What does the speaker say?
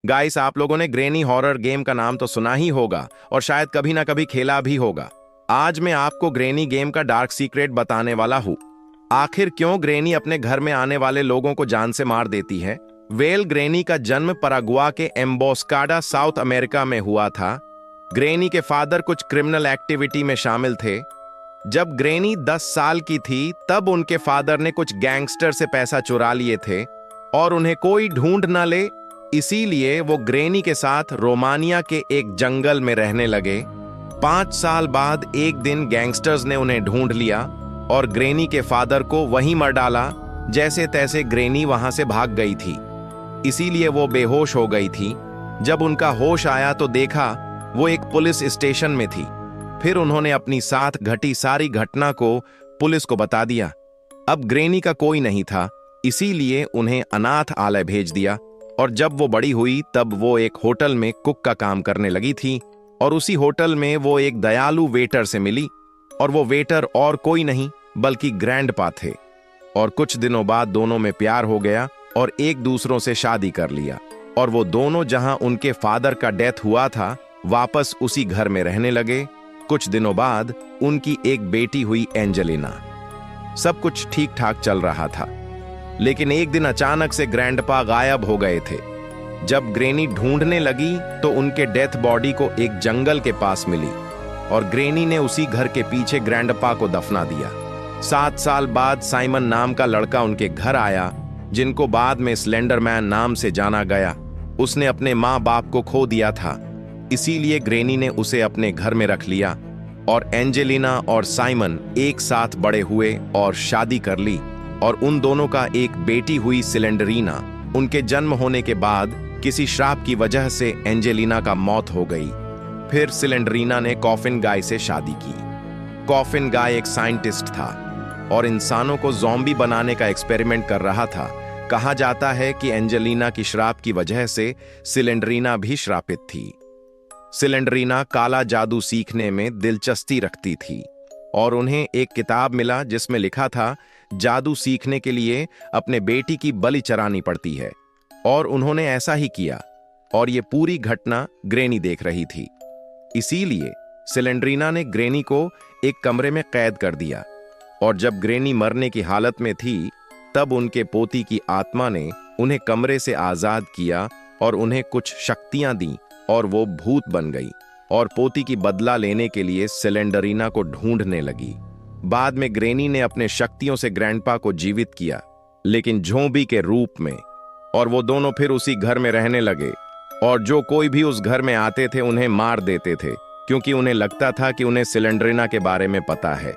Guys, आप लोगों ने ग्रेनी हॉरर गेम का नाम तो सुना ही होगा और शायद कभी ना कभी खेला भी होगा। आज मैं आपको ग्रेनी गेम का डार्क सीक्रेट बताने वाला हूँ। आखिर क्यों ग्रेनी अपने घर में आने वाले लोगों को जान से मार देती है। ग्रेनी का जन्म पराग्वा के एम्बोस्काडा, साउथ अमेरिका में हुआ था। ग्रेनी के फादर कुछ क्रिमिनल एक्टिविटी में शामिल थे। जब ग्रेनी 10 साल की थी तब उनके फादर ने कुछ गैंगस्टर से पैसा चुरा लिए थे और उन्हें कोई ढूंढ न ले, इसीलिए वो ग्रेनी के साथ रोमानिया के एक जंगल में रहने लगे। 5 साल बाद एक दिन गैंगस्टर्स ने उन्हें ढूंढ लिया और ग्रेनी के फादर को वहीं मर डाला। जैसे तैसे ग्रेनी वहां से भाग गई थी, इसीलिए वो बेहोश हो गई थी। जब उनका होश आया तो देखा वो एक पुलिस स्टेशन में थी। फिर उन्होंने अपनी साथ घटी सारी घटना को पुलिस को बता दिया। अब ग्रेनी का कोई नहीं था, इसीलिए उन्हें अनाथ आलय भेज दिया। और जब वो बड़ी हुई तब वो एक होटल में कुक का काम करने लगी थी और उसी होटल में वो एक दयालु वेटर से मिली। और वो वेटर और कोई नहीं बल्कि ग्रैंडपा थे। और कुछ दिनों बाद दोनों में प्यार हो गया और एक दूसरों से शादी कर लिया। और वो दोनों जहां उनके फादर का डेथ हुआ था वापस उसी घर में रहने लगे। कुछ दिनों बाद उनकी एक बेटी हुई एंजेलिना। सब कुछ ठीक ठाक चल रहा था, लेकिन एक दिन अचानक से ग्रैंडपा गायब हो गए थे। जब ग्रेनी ढूंढने लगी तो उनके डेथ बॉडी को एक जंगल के पास मिली और ग्रेनी ने उसी घर के पीछे ग्रैंडपा को दफना दिया। 7 साल बाद साइमन नाम का लड़का उनके घर आया, जिनको बाद में स्लेंडरमैन नाम से जाना गया। उसने अपने माँ बाप को खो दिया था, इसीलिए ग्रेनी ने उसे अपने घर में रख लिया। और एंजेलिना और साइमन एक साथ बड़े हुए और शादी कर ली और उन दोनों का एक बेटी हुई सिलेंडरीना। उनके जन्म होने के बाद किसी श्राप की वजह से एंजेलिना का मौत हो गई। फिर सिलेंडरीना ने कॉफिन गाय से शादी की। कॉफिन गाय एक साइंटिस्ट था और इंसानों को ज़ॉम्बी बनाने का एक्सपेरिमेंट कर रहा था। कहा जाता है कि एंजेलिना की श्राप की वजह से सिलेंडरीना भी श्रापित थी। सिलेंडरीना काला जादू सीखने में दिलचस्पी रखती थी और उन्हें एक किताब मिला जिसमें लिखा था जादू सीखने के लिए अपने बेटी की बलि चरानी पड़ती है। और उन्होंने ऐसा ही किया और ये पूरी घटना ग्रेनी देख रही थी। इसीलिए सिलेंडरीना ने ग्रेनी को एक कमरे में कैद कर दिया। और जब ग्रेनी मरने की हालत में थी तब उनके पोती की आत्मा ने उन्हें कमरे से आजाद किया और उन्हें कुछ शक्तियां दी और वो भूत बन गई और पोती की बदला लेने के लिए सिलेंडरीना को ढूंढने लगी। बाद में ग्रेनी ने अपने शक्तियों से ग्रैंडपा को जीवित किया, लेकिन ज़ॉम्बी के रूप में। और वो दोनों फिर उसी घर में रहने लगे और जो कोई भी उस घर में आते थे उन्हें मार देते थे, क्योंकि उन्हें लगता था कि उन्हें सिलेंडरीना के बारे में पता है।